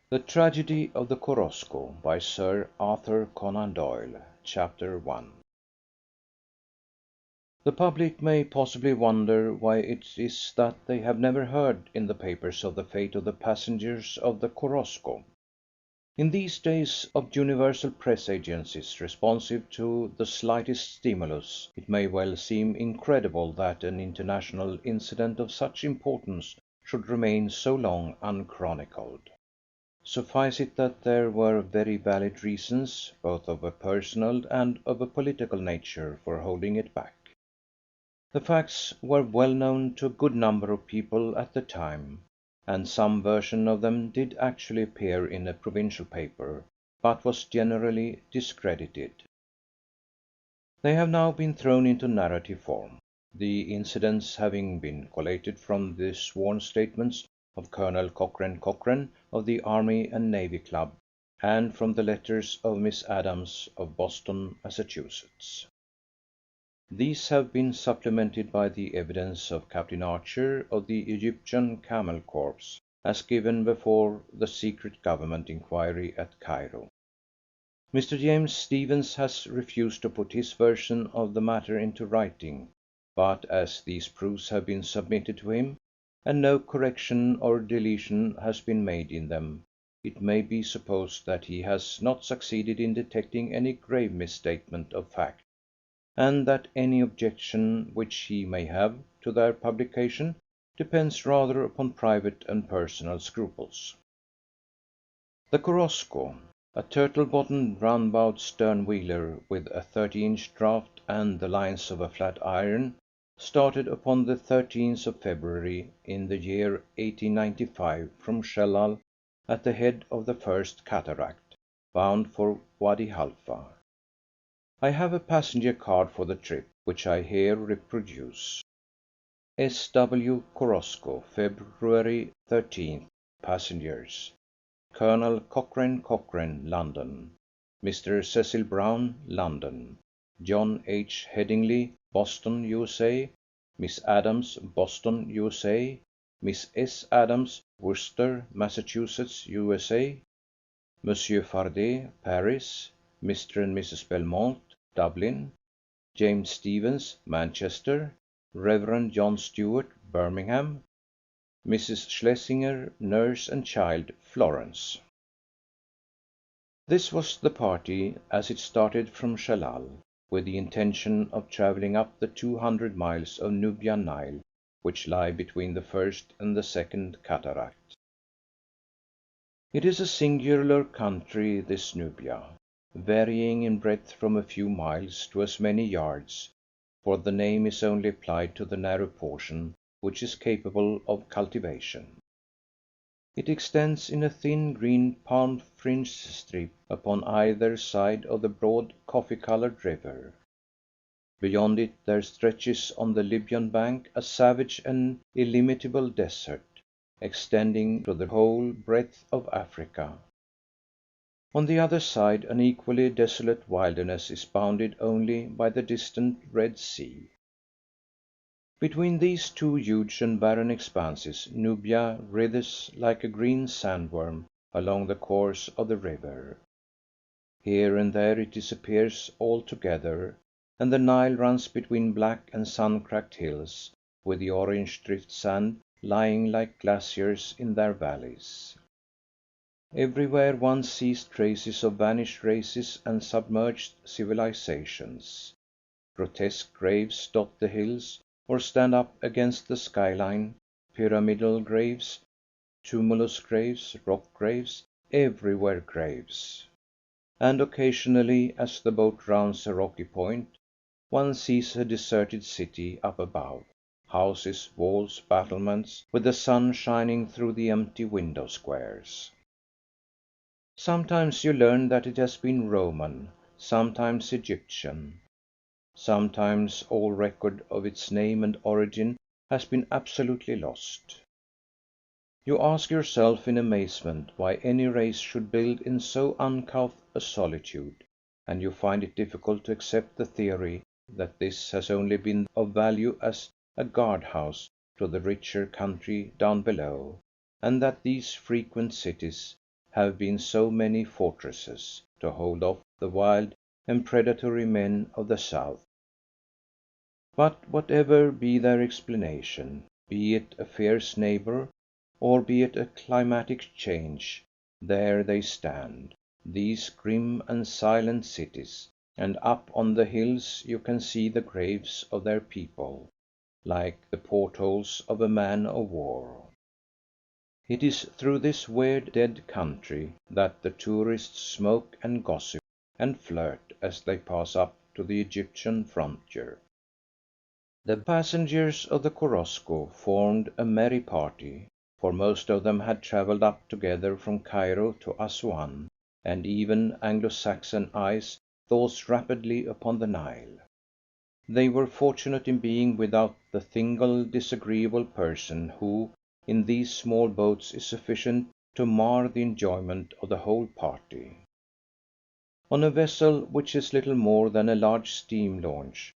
The Tragedy of the Korosko by Sir Arthur Conan Doyle. Chapter 1. The public may possibly wonder why it is that they have never heard in the papers of the fate of the passengers of the Korosko. In these days of universal press agencies responsive to the slightest stimulus, it may well seem incredible that an international incident of such importance should remain so long unchronicled. Suffice it that there were very valid reasons, both of a personal and of a political nature, for holding it back. The facts were well known to a good number of people at the time, and some version of them did actually appear in a provincial paper, but was generally discredited. They have now been thrown into narrative form, the incidents having been collated from the sworn statements of Colonel Cochrane Cochrane of the Army and Navy Club, and from the letters of Miss Adams of Boston, Massachusetts. These have been supplemented by the evidence of Captain Archer of the Egyptian Camel Corps, as given before the secret government inquiry at Cairo. Mr. James Stephens has refused to put his version of the matter into writing, but as these proofs have been submitted to him, and no correction or deletion has been made in them, it may be supposed that he has not succeeded in detecting any grave misstatement of fact, and that any objection which he may have to their publication depends rather upon private and personal scruples. The Korosko, a turtle-bottomed, round-bowed stern-wheeler with a 30-inch draught and the lines of a flat iron, started upon the 13th of February in the year 1895 from Shellal at the head of the first cataract, bound for Wady Halfa. I have a passenger card for the trip, which I here reproduce. S. W. Korosko, February 13th. Passengers: Colonel Cochrane Cochrane, London; Mr. Cecil Brown, London; John H. Headingley, Boston, USA; Miss Adams, Boston, USA; Miss S. Adams, Worcester, Massachusetts, USA; Monsieur Fardet, Paris; Mr. and Mrs. Belmont, Dublin; James Stephens, Manchester; Reverend John Stewart, Birmingham; Mrs. Schlesinger, nurse and child, Florence. This was the party as it started from Shellal, with the intention of travelling up the 200 miles of Nubian Nile which lie between the first and the second cataract. It is a singular country, this Nubia, varying in breadth from a few miles to as many yards, for the name is only applied to the narrow portion which is capable of cultivation. It extends in a thin green palm-fringed strip upon either side of the broad coffee-coloured river. Beyond it there stretches on the Libyan bank a savage and illimitable desert, extending to the whole breadth of Africa. On the other side an equally desolate wilderness is bounded only by the distant Red Sea. Between these two huge and barren expanses Nubia writhes like a green sandworm along the course of the river. Here and there it disappears altogether, and the Nile runs between black and sun-cracked hills, with the orange drift sand lying like glaciers in their valleys. Everywhere one sees traces of vanished races and submerged civilizations. Grotesque graves dot the hills, or stand up against the skyline, pyramidal graves, tumulus graves, rock graves, everywhere graves. And occasionally, as the boat rounds a rocky point, one sees a deserted city up above, houses, walls, battlements, with the sun shining through the empty window squares. Sometimes you learn that it has been Roman, sometimes Egyptian. Sometimes all record of its name and origin has been absolutely lost. You ask yourself in amazement why any race should build in so uncouth a solitude, and you find it difficult to accept the theory that this has only been of value as a guard-house to the richer country down below, and that these frequent cities have been so many fortresses, to hold off the wild and predatory men of the south. But whatever be their explanation, be it a fierce neighbour, or be it a climatic change, there they stand, these grim and silent cities, and up on the hills you can see the graves of their people, like the portholes of a man of war. It is through this weird dead country that the tourists smoke and gossip and flirt as they pass up to the Egyptian frontier. The passengers of the Korosko formed a merry party, for most of them had travelled up together from Cairo to Assuan, and even Anglo-Saxon eyes dawdled rapidly upon the Nile. They were fortunate in being without the single disagreeable person who, in these small boats, is sufficient to mar the enjoyment of the whole party. On a vessel which is little more than a large steam launch,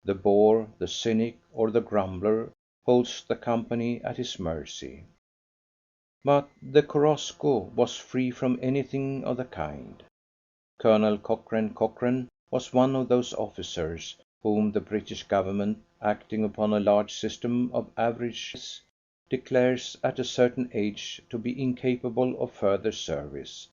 the bore, the cynic, or the grumbler holds the company at his mercy. But the Korosko was free from anything of the kind. Colonel Cochrane was one of those officers whom the British government, acting upon a large system of averages, declares at a certain age to be incapable of further service,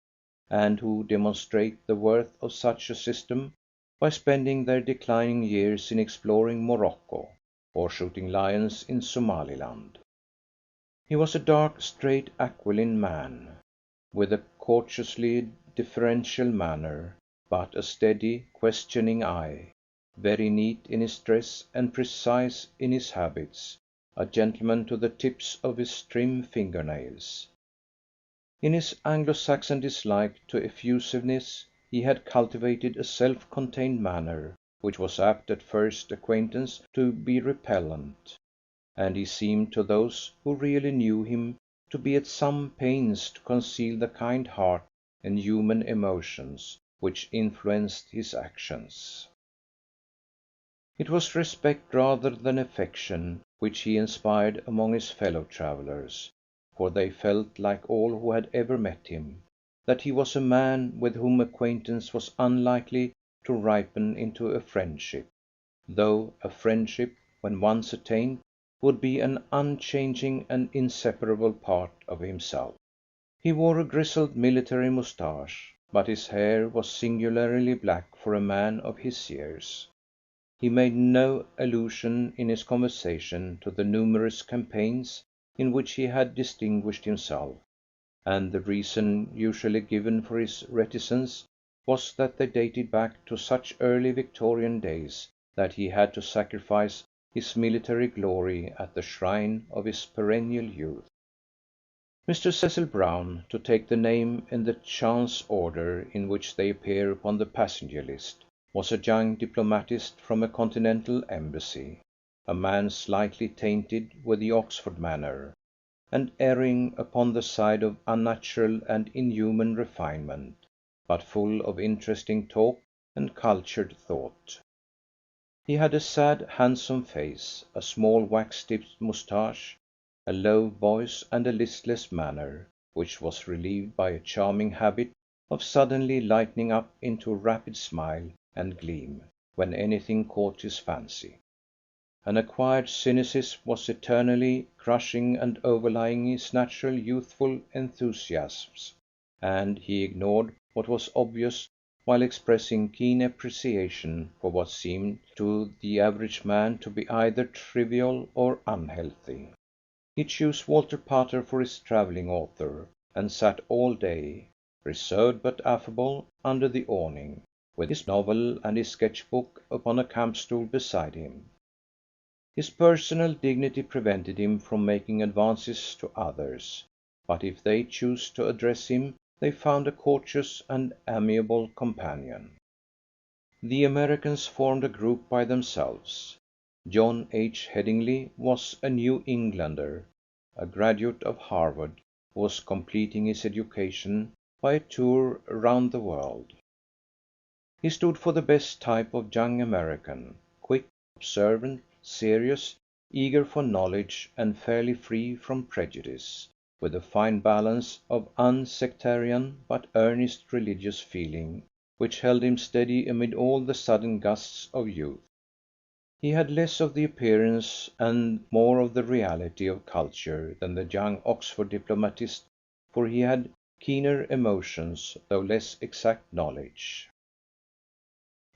and who demonstrate the worth of such a system by spending their declining years in exploring Morocco, or shooting lions in Somaliland. He was a dark, straight, aquiline man, with a courteously deferential manner, but a steady, questioning eye, very neat in his dress and precise in his habits, a gentleman to the tips of his trim finger-nails. In his Anglo-Saxon dislike to effusiveness he had cultivated a self-contained manner which was apt at first acquaintance to be repellent, and he seemed to those who really knew him to be at some pains to conceal the kind heart and human emotions which influenced his actions. It was respect rather than affection which he inspired among his fellow travellers, for they felt, like all who had ever met him, that he was a man with whom acquaintance was unlikely to ripen into a friendship, though a friendship, when once attained, would be an unchanging and inseparable part of himself. He wore a grizzled military moustache, but his hair was singularly black for a man of his years. He made no allusion in his conversation to the numerous campaigns in which he had distinguished himself, and the reason usually given for his reticence was that they dated back to such early Victorian days that he had to sacrifice his military glory at the shrine of his perennial youth. Mr. Cecil Brown, to take the name in the chance order in which they appear upon the passenger list, was a young diplomatist from a continental embassy, a man slightly tainted with the Oxford manner, and erring upon the side of unnatural and inhuman refinement, but full of interesting talk and cultured thought. He had a sad, handsome face, a small wax-tipped moustache, a low voice, and a listless manner, which was relieved by a charming habit of suddenly lightening up into a rapid smile and gleam when anything caught his fancy. An acquired cynicism was eternally crushing and overlying his natural youthful enthusiasms, and he ignored what was obvious while expressing keen appreciation for what seemed to the average man to be either trivial or unhealthy. He chose Walter Pater for his travelling author, and sat all day, reserved but affable, under the awning, with his novel and his sketch book upon a camp stool beside him. His personal dignity prevented him from making advances to others, but if they chose to address him they found a courteous and amiable companion. The Americans formed a group by themselves. John H. Headingley was a New Englander, a graduate of Harvard, who was completing his education by a tour round the world. He stood for the best type of young American, quick, observant, serious, eager for knowledge, and fairly free from prejudice. with a fine balance of unsectarian but earnest religious feeling which held him steady amid all the sudden gusts of youth. He had less of the appearance and more of the reality of culture than the young Oxford diplomatist, for he had keener emotions, though less exact knowledge.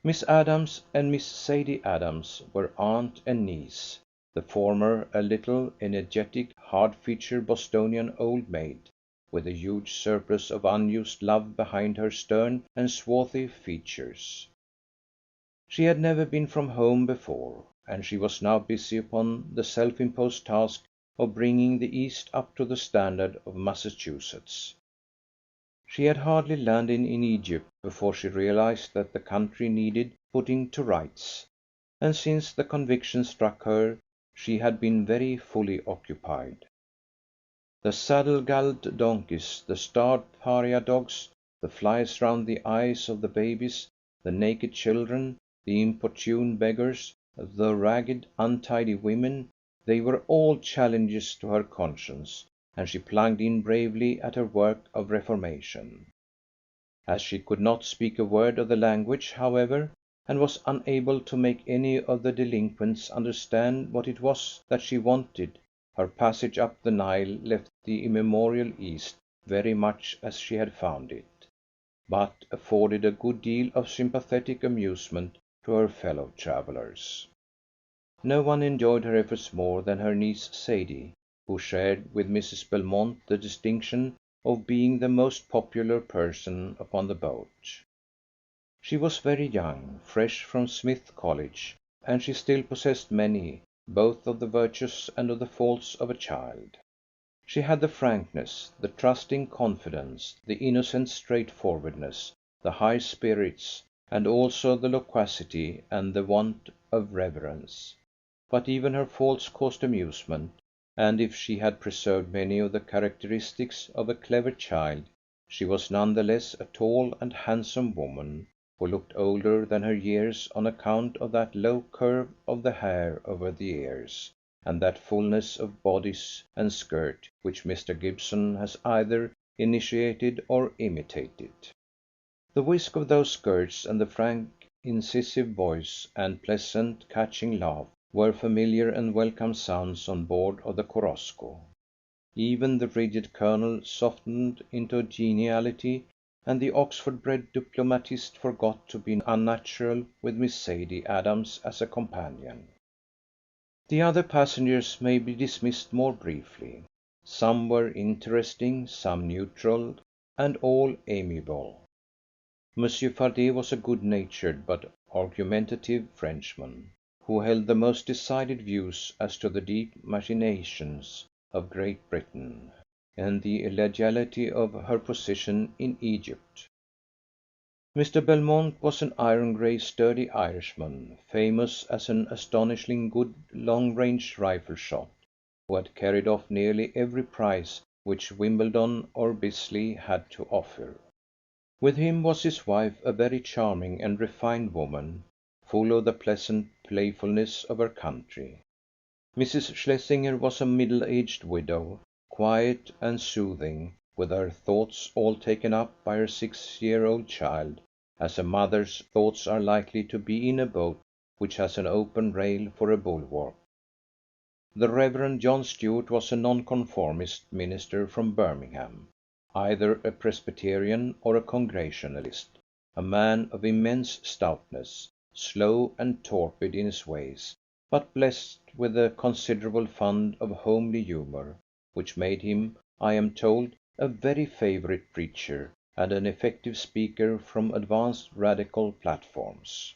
Miss Adams and Miss Sadie Adams were aunt and niece, the former a little, energetic, hard-featured Bostonian old maid, with a huge surplus of unused love behind her stern and swarthy features. She had never been from home before, and she was now busy upon the self-imposed task of bringing the East up to the standard of Massachusetts. She had hardly landed in Egypt before she realized that the country needed putting to rights, and since the conviction struck her she had been very fully occupied. The saddle-galled donkeys, the starved pariah dogs, the flies round the eyes of the babies, the naked children, the importunate beggars, the ragged, untidy women, they were all challenges to her conscience, and she plunged in bravely at her work of reformation. As she could not speak a word of the language, however, and was unable to make any of the delinquents understand what it was that she wanted, her passage up the Nile left the immemorial East very much as she had found it, but afforded a good deal of sympathetic amusement to her fellow travellers. No one enjoyed her efforts more than her niece Sadie, who shared with Mrs. Belmont the distinction of being the most popular person upon the boat. She was very young, fresh from Smith College, and she still possessed many, both of the virtues and of the faults of a child. She had the frankness, the trusting confidence, the innocent straightforwardness, the high spirits, and also the loquacity and the want of reverence. But even her faults caused amusement, and if she had preserved many of the characteristics of a clever child, she was none the less a tall and handsome woman, who looked older than her years on account of that low curve of the hair over the ears, and that fullness of bodice and skirt which Mr. Gibson has either initiated or imitated. The whisk of those skirts and the frank incisive voice and pleasant catching laugh were familiar and welcome sounds on board of the Korosko. Even the rigid colonel softened into geniality, and the Oxford-bred diplomatist forgot to be unnatural with Miss Sadie Adams as a companion. The other passengers may be dismissed more briefly. Some were interesting, some neutral, and all amiable. Monsieur Fardet was a good-natured but argumentative Frenchman, who held the most decided views as to the deep machinations of Great Britain, and the illegality of her position in Egypt. Mr. Belmont was an iron-grey, sturdy Irishman, famous as an astonishingly good long-range rifle shot, who had carried off nearly every prize which Wimbledon or Bisley had to offer. With him was his wife, a very charming and refined woman, full of the pleasant playfulness of her country. Mrs. Schlesinger was a middle-aged widow, quiet and soothing, with her thoughts all taken up by her 6-year-old child, as a mother's thoughts are likely to be in a boat which has an open rail for a bulwark. The Reverend John Stuart was a nonconformist minister from Birmingham, either a Presbyterian or a Congregationalist, a man of immense stoutness, slow and torpid in his ways, but blessed with a considerable fund of homely humour, which made him, I am told, a very favourite preacher, and an effective speaker from advanced radical platforms.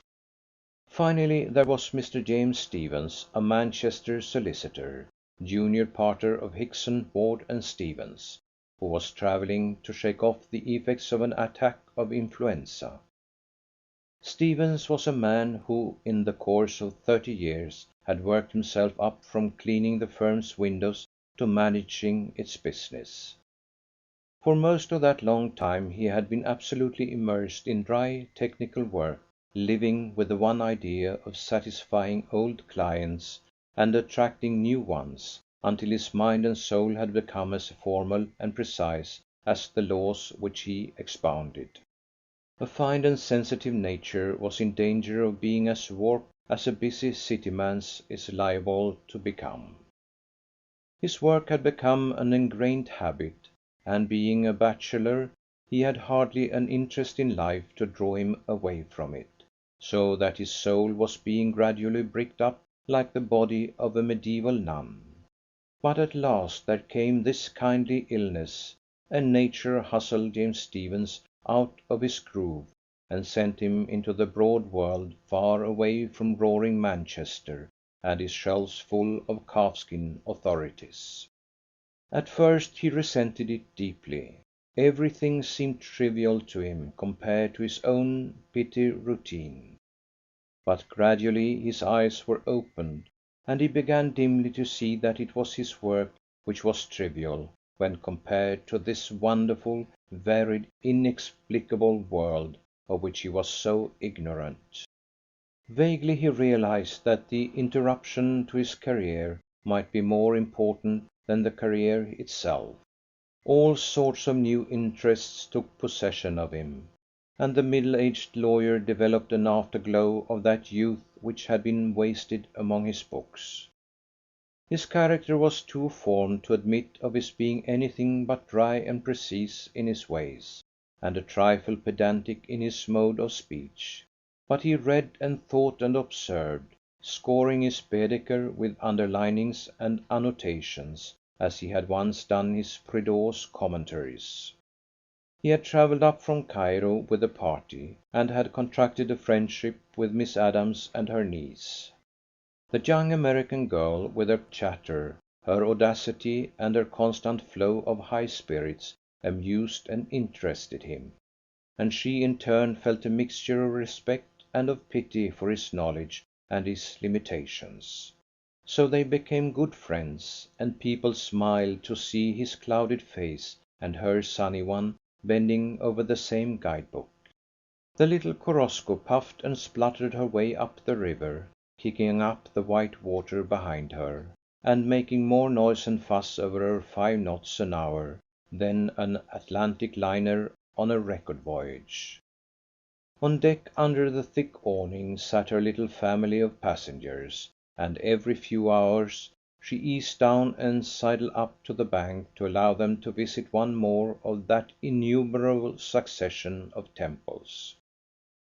Finally, there was Mr. James Stevens, a Manchester solicitor, junior partner of Hickson, Ward and Stevens, who was travelling to shake off the effects of an attack of influenza. Stevens was a man who, in the course of 30 years, had worked himself up from cleaning the firm's windows to managing its business. For most of that long time he had been absolutely immersed in dry, technical work, living with the one idea of satisfying old clients and attracting new ones, until his mind and soul had become as formal and precise as the laws which he expounded. A fine and sensitive nature was in danger of being as warped as a busy city man's is liable to become. His work had become an ingrained habit, and being a bachelor, he had hardly an interest in life to draw him away from it, so that his soul was being gradually bricked up like the body of a mediaeval nun. But at last there came this kindly illness, and nature hustled James Stephens out of his groove, and sent him into the broad world, far away from roaring Manchester and his shelves full of calfskin authorities. At first he resented it deeply. Everything seemed trivial to him compared to his own petty routine. But gradually his eyes were opened, and he began dimly to see that it was his work which was trivial when compared to this wonderful, varied, inexplicable world of which he was so ignorant. Vaguely he realized that the interruption to his career might be more important than the career itself. All sorts of new interests took possession of him, and the middle-aged lawyer developed an afterglow of that youth which had been wasted among his books. His character was too formed to admit of his being anything but dry and precise in his ways, and a trifle pedantic in his mode of speech. But he read and thought and observed, scoring his Baedeker with underlinings and annotations, as he had once done his Prideaux's commentaries. He had travelled up from Cairo with a party, and had contracted a friendship with Miss Adams and her niece. The young American girl, with her chatter, her audacity, and her constant flow of high spirits, amused and interested him, and she in turn felt a mixture of respect and of pity for his knowledge and his limitations. So they became good friends, and people smiled to see his clouded face and her sunny one bending over the same guide book. The little Korosko puffed and spluttered her way up the river, kicking up the white water behind her, and making more noise and fuss over her 5 knots an hour than an Atlantic liner on a record voyage. On deck under the thick awning sat her little family of passengers, and every few hours she eased down and sidled up to the bank to allow them to visit one more of that innumerable succession of temples.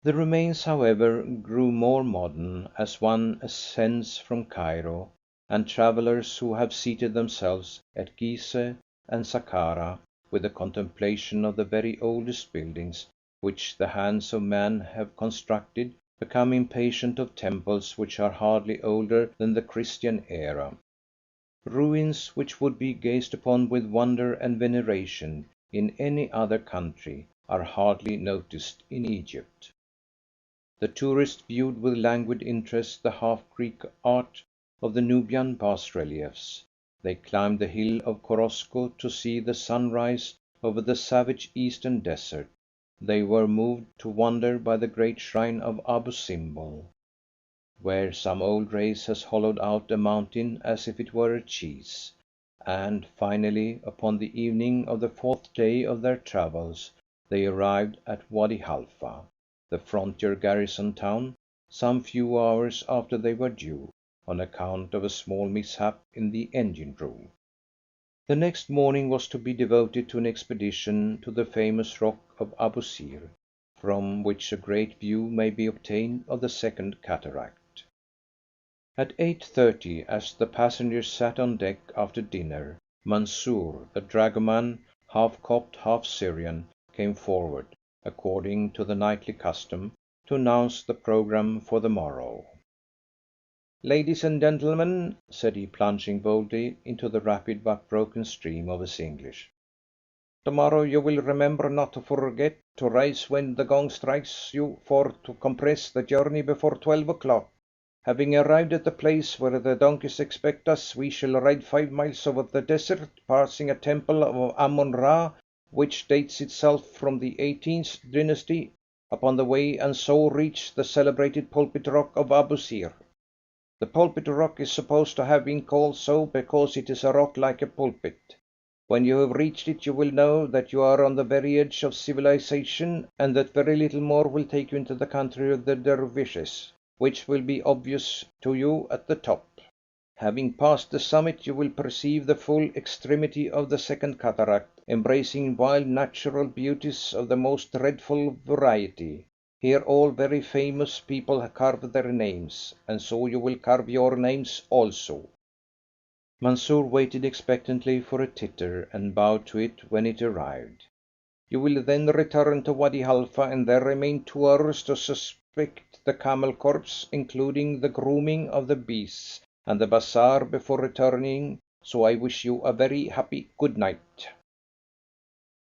The remains, however, grew more modern as one ascends from Cairo, and travellers who have seated themselves at Gizeh and Sakkara with the contemplation of the very oldest buildings which the hands of man have constructed, become impatient of temples which are hardly older than the Christian era. Ruins which would be gazed upon with wonder and veneration in any other country are hardly noticed in Egypt. The tourist viewed with languid interest the half Greek art of the Nubian bas reliefs. They climbed the hill of Korosko to see the sun rise over the savage eastern desert. They were moved to wonder by the great shrine of Abousir, where some old race has hollowed out a mountain as if it were a cheese. And finally, upon the evening of the 4th day of their travels, they arrived at Wady Halfa, the frontier garrison town, some few hours after they were due, on account of a small mishap in the engine room. The next morning was to be devoted to an expedition to the famous rock of Abousir, from which a great view may be obtained of the second cataract. At 8:30, as the passengers sat on deck after dinner, Mansour, the dragoman, half Copt, half Syrian, came forward, according to the nightly custom, to announce the programme for the morrow. "Ladies and gentlemen," said he, plunging boldly into the rapid but broken stream of his English, "tomorrow you will remember not to forget to rise when the gong strikes you, for to compress the journey before 12 o'clock. Having arrived at the place where the donkeys expect us, we shall ride 5 miles over the desert, passing a temple of Ammon Ra, which dates itself from the 18th dynasty, upon the way, and so reach the celebrated pulpit rock of Abousir. The pulpit rock is supposed to have been called so because it is a rock like a pulpit. When you have reached it you will know that you are on the very edge of civilization, and that very little more will take you into the country of the Dervishes, which will be obvious to you at the top. Having passed the summit you will perceive the full extremity of the second cataract, embracing wild natural beauties of the most dreadful variety. Here all very famous people carve their names, and so you will carve your names also." Mansoor waited expectantly for a titter, and bowed to it when it arrived. "You will then return to Wadi Halfa, and there remain 2 hours to inspect the camel corps, including the grooming of the beasts, and the bazaar before returning, so I wish you a very happy good night."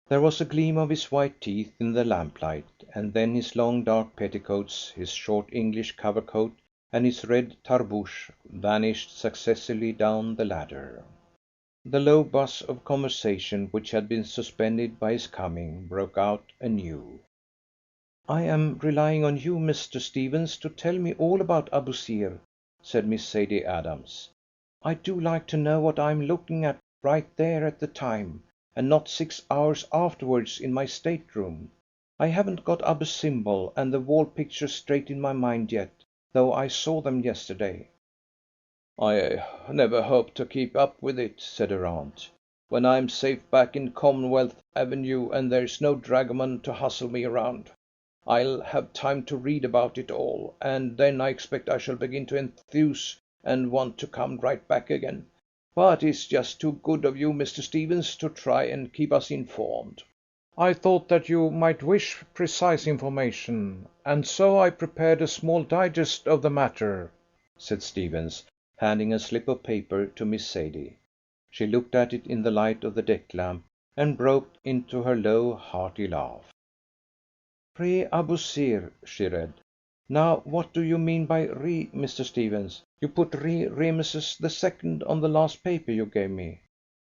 There was a gleam of his white teeth in the lamplight, and then his long dark petticoats, his short English covercoat, and his red tarbouch vanished successively down the ladder. The low buzz of conversation which had been suspended by his coming broke out anew. "I am relying on you, Mr. Stevens, to tell me all about Abousir," said Miss Sadie Adams. "I do like to know what I am looking at right there at the time, and not 6 hours afterwards in my stateroom. I haven't got Abu Simbel and the wall pictures straight in my mind yet, though I saw them yesterday." "I never hope to keep up with it," said her aunt. "When I'm safe back in Commonwealth Avenue and there's no dragoman to hustle me around, I'll have time to read about it all, and then I expect I shall begin to enthuse and want to come right back again. But it's just too good of you, Mr. Stevens, to try and keep us informed." "I thought that you might wish precise information, and so I prepared a small digest of the matter," said Stevens, handing a slip of paper to Miss Sadie. She looked at it in the light of the deck lamp, and broke into her low, hearty laugh. "Re Abousir," she read. "Now what do you mean by re, Mr. Stevens? You put re Rameses the second on the last paper you gave me."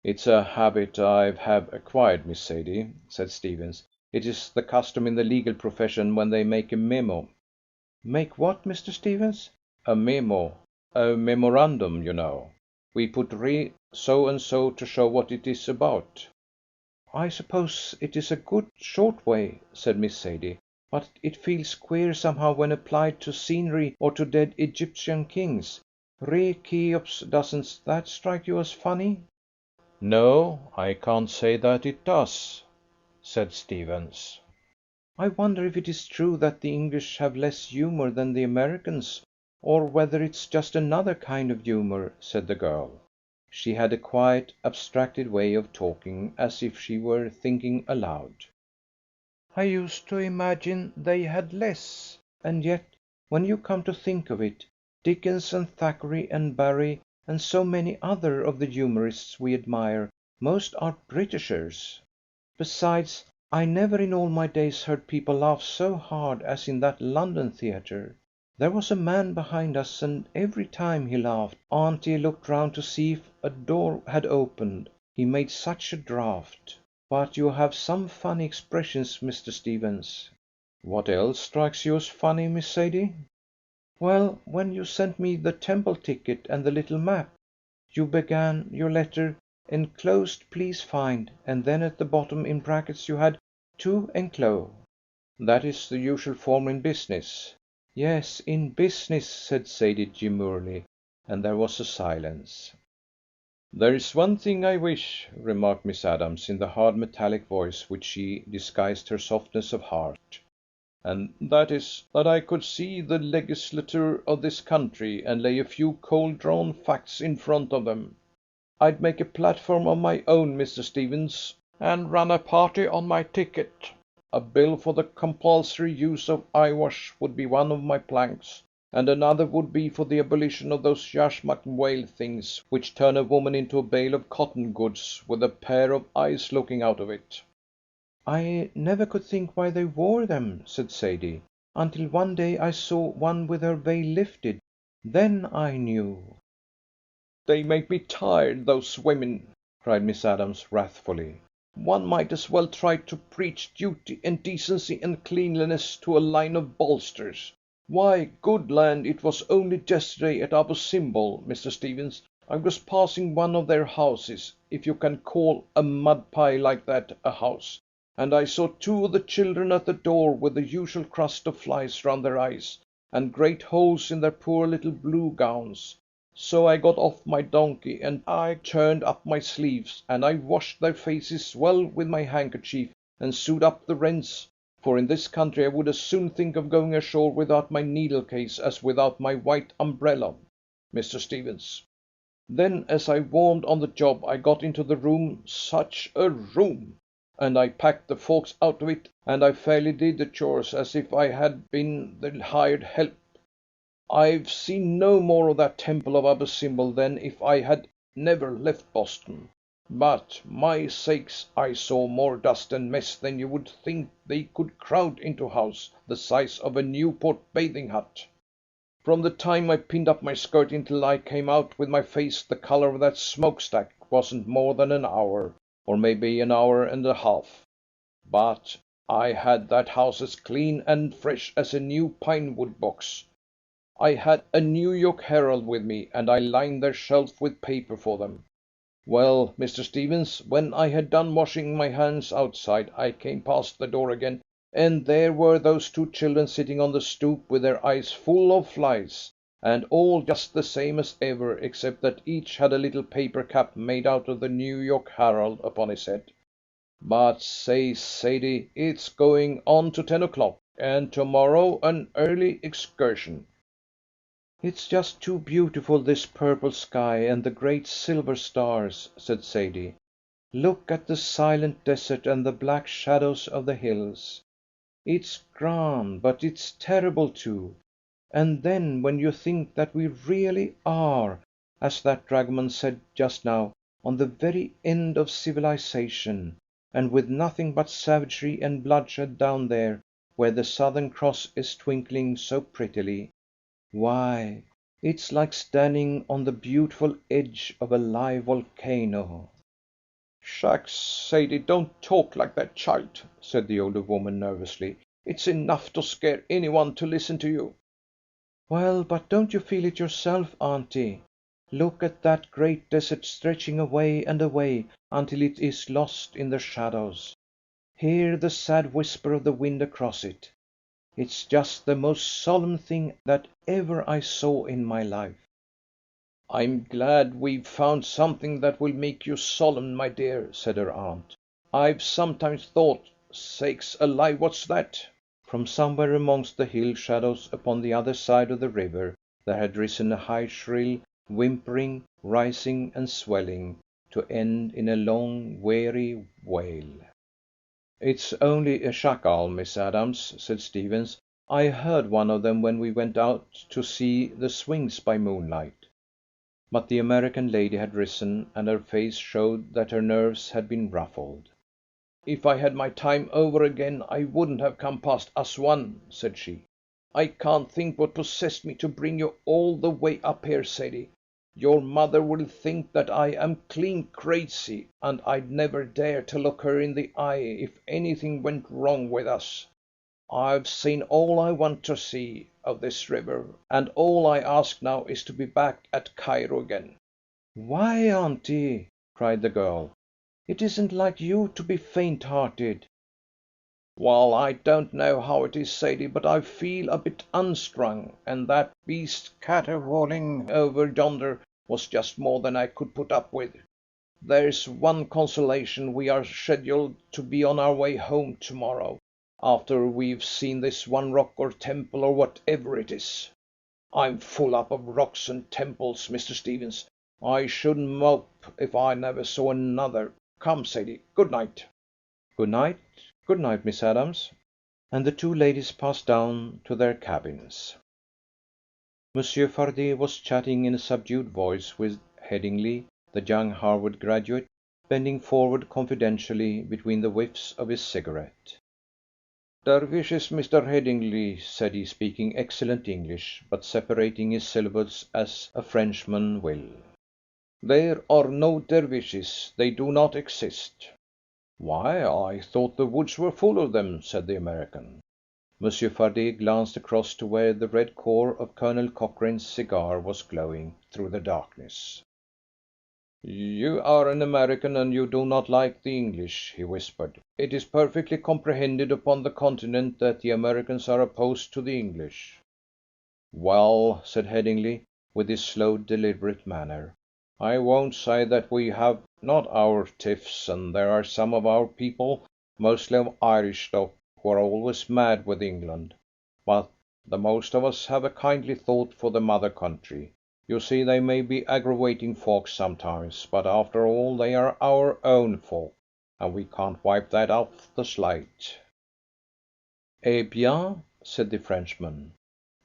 "It's a habit I have acquired, Miss Sadie," said Stevens. "It is the custom in the legal profession when they make a memo." "Make what, Mr. Stevens?" "A memo. A memorandum, you know. We put re so and so to show what it is about." "I suppose it is a good, short way," said Miss Sadie, "but it feels queer somehow when applied to scenery or to dead Egyptian kings. Re Cheops, doesn't that strike you as funny?" "No, I can't say that it does," said Stevens. "I wonder if it is true that the English have less humour than the Americans, or whether it's just another kind of humour," said the girl. She had a quiet, abstracted way of talking, as if she were thinking aloud. "I used to imagine they had less. And yet, when you come to think of it, Dickens and Thackeray and Barrie and so many other of the humourists we admire, most are Britishers. Besides, I never in all my days heard people laugh so hard as in that London theatre. There was a man behind us, and every time he laughed, auntie looked round to see if a door had opened, he made such a draught. But you have some funny expressions, Mr. Stevens." "What else strikes you as funny, Miss Sadie?" "Well, when you sent me the Temple ticket and the little map, you began your letter 'Enclosed please find,' and then at the bottom in brackets you had 'to enclose.'" "That is the usual form in business." "Yes, in business," said Sadie demurely, and there was a silence. "There's one thing I wish," remarked Miss Adams in the hard metallic voice which she disguised her softness of heart, "and that is, that I could see the legislature of this country and lay a few cold drawn facts in front of them. I'd make a platform of my own, Mr. Stevens, and run a party on my ticket. A bill for the compulsory use of eyewash would be one of my planks, and another would be for the abolition of those yashmak whale things which turn a woman into a bale of cotton goods with a pair of eyes looking out of it." "I never could think why they wore them," said Sadie, "until one day I saw one with her veil lifted. Then I knew." "They make me tired, those women," cried Miss Adams wrathfully. "One might as well try to preach duty and decency and cleanliness to a line of bolsters. Why, good land, it was only yesterday at Abousir, Mr. Stevens. I was passing one of their houses, if you can call a mud pie like that a house, and I saw two of the children at the door with the usual crust of flies round their eyes, and great holes in their poor little blue gowns. So I got off my donkey, and I turned up my sleeves, and I washed their faces well with my handkerchief, and sewed up the rents, for in this country I would as soon think of going ashore without my needle case as without my white umbrella, Mr. Stevens. Then, as I warmed on the job, I got into the room, such a room! And I packed the folks out of it, and I fairly did the chores as if I had been the hired help. I've seen no more of that temple of Abousir than if I had never left Boston. But, my sakes, I saw more dust and mess than you would think they could crowd into a house the size of a Newport bathing hut. From the time I pinned up my skirt until I came out with my face the colour of that smokestack wasn't more than an hour, or maybe an hour and a half. But I had that house as clean and fresh as a new pine wood box. I had a New York Herald with me, and I lined their shelf with paper for them. Well, Mr. Stevens, when I had done washing my hands outside, I came past the door again, and there were those two children sitting on the stoop with their eyes full of flies, and all just the same as ever, except that each had a little paper cap made out of the New York Herald upon his head. But say, Sadie, it's going on to 10 o'clock, and tomorrow an early excursion. "It's just too beautiful, this purple sky and the great silver stars," said Sadie. "Look at the silent desert and the black shadows of the hills. It's grand, but it's terrible too. And then when you think that we really are, as that dragoman said just now, on the very end of civilization, and with nothing but savagery and bloodshed down there where the Southern Cross is twinkling so prettily, why, it's like standing on the beautiful edge of a live volcano." "Shucks, Sadie, don't talk like that, child," said the older woman nervously. "It's enough to scare any one to listen to you." "Well, but don't you feel it yourself, auntie? Look at that great desert stretching away and away until it is lost in the shadows. Hear the sad whisper of the wind across it. It's just the most solemn thing that ever I saw in my life." "I'm glad we've found something that will make you solemn, my dear," said her aunt. "I've sometimes thought, sakes alive, what's that?" From somewhere amongst the hill shadows upon the other side of the river there had risen a high shrill whimpering, rising and swelling to end in a long weary wail. "It's only a jackal, Miss Adams," said Stephens. "I heard one of them when we went out to see the swings by moonlight." But the American lady had risen, and her face showed that her nerves had been ruffled. "If I had my time over again, I wouldn't have come past Aswan," said she. "I can't think what possessed me to bring you all the way up here, Sadie. Your mother will think that I am clean crazy, and I'd never dare to look her in the eye if anything went wrong with us. I've seen all I want to see of this river, and all I ask now is to be back at Cairo again." "Why, auntie?" cried the girl. "It isn't like you to be faint-hearted." "Well, I don't know how it is, Sadie, but I feel a bit unstrung, and that beast caterwauling over yonder was just more than I could put up with. There's one consolation, we are scheduled to be on our way home to morrow, after we've seen this one rock or temple or whatever it is. I'm full up of rocks and temples, Mr. Stevens. I shouldn't mope if I never saw another. Come, Sadie, good night." "Good night. Good night, Miss Adams." And the two ladies passed down to their cabins. Monsieur Fardet was chatting in a subdued voice with Headingley, the young Harvard graduate, bending forward confidentially between the whiffs of his cigarette. "Dervish is Mr. Headingley," said he, speaking excellent English, but separating his syllables as a Frenchman will. "There are no dervishes. They do not exist." "Why, I thought the woods were full of them," said the American. Monsieur Fardet glanced across to where the red core of Colonel Cochrane's cigar was glowing through the darkness. "You are an American, and you do not like the English," he whispered. "It is perfectly comprehended upon the Continent that the Americans are opposed to the English." "Well," said Headingly, with his slow, deliberate manner, "I won't say that we have not our tiffs, and there are some of our people, mostly of Irish stock, who are always mad with England. But the most of us have a kindly thought for the mother country. You see, they may be aggravating folks sometimes, but after all they are our own folk, and we can't wipe that off the slate." "Eh bien," said the Frenchman.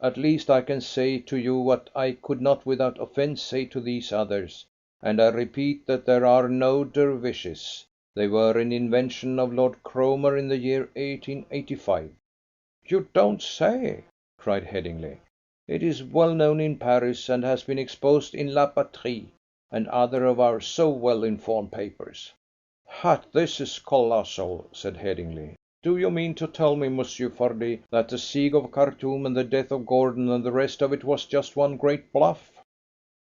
"At least I can say to you what I could not without offence say to these others, and I repeat that there are no Dervishes. They were an invention of Lord Cromer in the year 1885. "You don't say!" cried Headingly. "It is well known in Paris, and has been exposed in La Patrie and other of our so well informed papers." "Hat, this is colossal," said Headingly. "Do you mean to tell me, Monsieur Fardet, that the siege of Khartoum and the death of Gordon and the rest of it was just one great bluff?"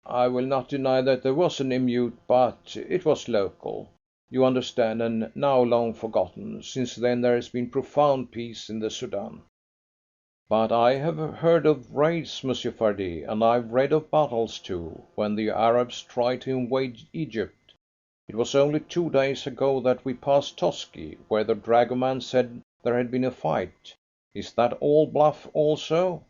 "I will not deny that there was an emeute, but it was local, you understand, and now long forgotten. Since then there has been profound peace in the Soudan." "But I have heard of raids, Monsieur Fardet, and I've read of battles too, when the Arabs tried to invade Egypt. It was only 2 days ago that we passed Toski, where the dragoman said there had been a fight. Is that all bluff also?"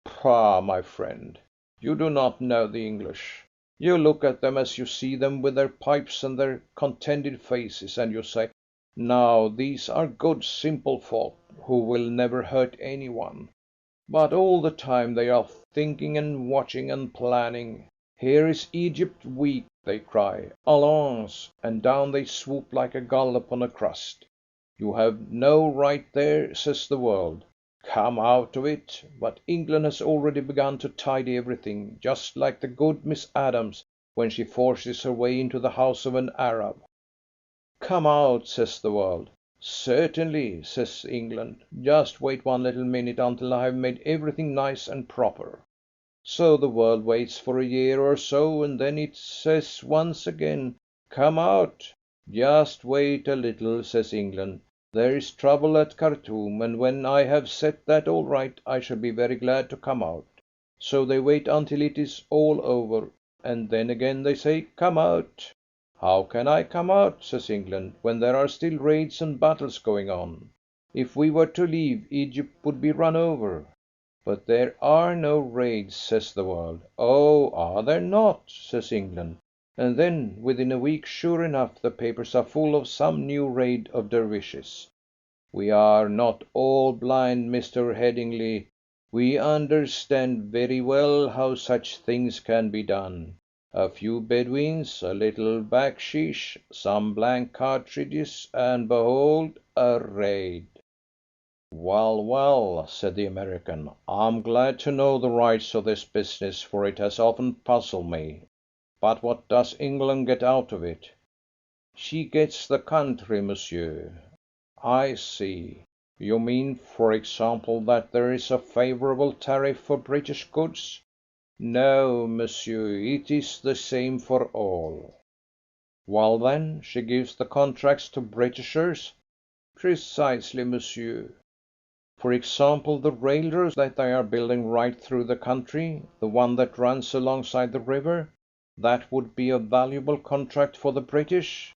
"Pah, my friend, you do not know the English. You look at them as you see them with their pipes and their contented faces, and you say, 'Now these are good simple folk, who will never hurt any one.' But all the time they are thinking and watching and planning. 'Here is Egypt weak,' they cry, 'Allons!' and down they swoop like a gull upon a crust. 'You have no right there,' says the world. 'Come out of it!' But England has already begun to tidy everything, just like the good Miss Adams when she forces her way into the house of an Arab. 'Come out!' says the world. 'Certainly,' says England. 'Just wait one little minute until I have made everything nice and proper.' So the world waits for a year or so, and then it says once again, 'Come out!' 'Just wait a little,' says England. 'There is trouble at Khartoum, and when I have set that all right, I shall be very glad to come out.' So they wait until it is all over, and then again they say, 'Come out!' 'How can I come out,' says England, 'when there are still raids and battles going on? If we were to leave, Egypt would be run over.' 'But there are no raids,' says the world. 'Oh, are there not?' says England. And then within a week, sure enough, the papers are full of some new raid of Dervishes. We are not all blind, Mr. Headingly. We understand very well how such things can be done. A few Bedouins, a little backsheesh, some blank cartridges, and behold, a raid." "Well, well," said the American, "I'm glad to know the rights of this business, for it has often puzzled me. But what does England get out of it?" "She gets the country, monsieur." "I see. You mean, for example, that there is a favourable tariff for British goods?" "No, monsieur, it is the same for all." "Well, then, she gives the contracts to Britishers?" "Precisely, monsieur." "For example, the railroad that they are building right through the country, the one that runs alongside the river, that would be a valuable contract for the British?"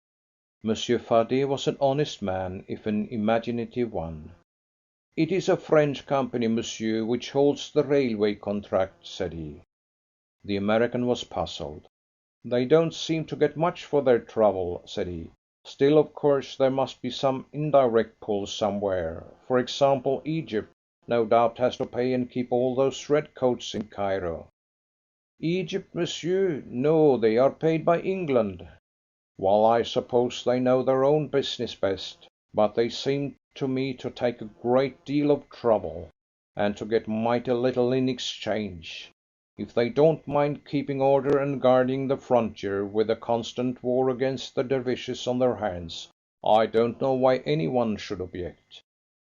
Monsieur Fardet was an honest man, if an imaginative one. "It is a French company, monsieur, which holds the railway contract," said he. The American was puzzled. "They don't seem to get much for their trouble," said he. "Still, of course, there must be some indirect pull somewhere. For example, Egypt, no doubt, has to pay and keep all those red coats in Cairo." "Egypt, monsieur? No, they are paid by England." "Well, I suppose they know their own business best. But they seem to me to take a great deal of trouble, and to get mighty little in exchange. If they don't mind keeping order and guarding the frontier with a constant war against the Dervishes on their hands, I don't know why any one should object."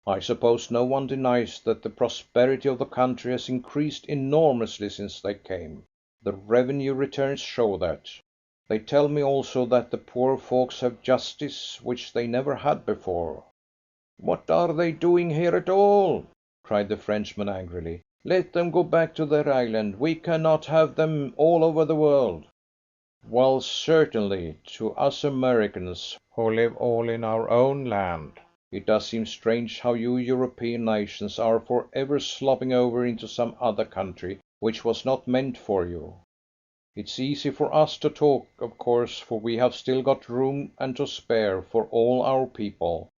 I suppose no one denies that the prosperity of the country has increased enormously since they came. The revenue returns show that. They tell me also that the poor folks have justice, which they never had before." "What are they doing here at all?" cried the Frenchman angrily. "Let them go back to their island. We cannot have them all over the world." "Well, certainly, to us Americans, who live all in our own land, it does seem strange how you European nations are for ever slopping over into some other country which was not meant for you. It's easy for us to talk, of course, for we have still got room and to spare for all our people.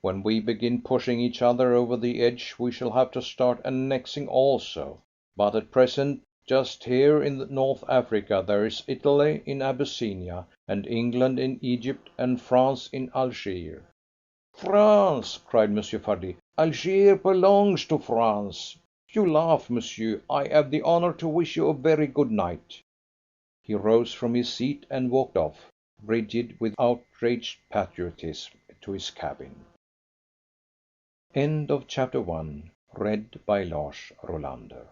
When we begin pushing each other over the edge we shall have to start annexing also. But at present, just here in North Africa, there is Italy in Abyssinia, and England in Egypt, and France in Algiers." "France!" cried Monsieur Fardet. "Algiers belongs to France. You laugh, monsieur. I have the honour to wish you a very good night." He rose from his seat and walked off, rigid with outraged patriotism, to his cabin. End of chapter 1. Read by Lars Rolander.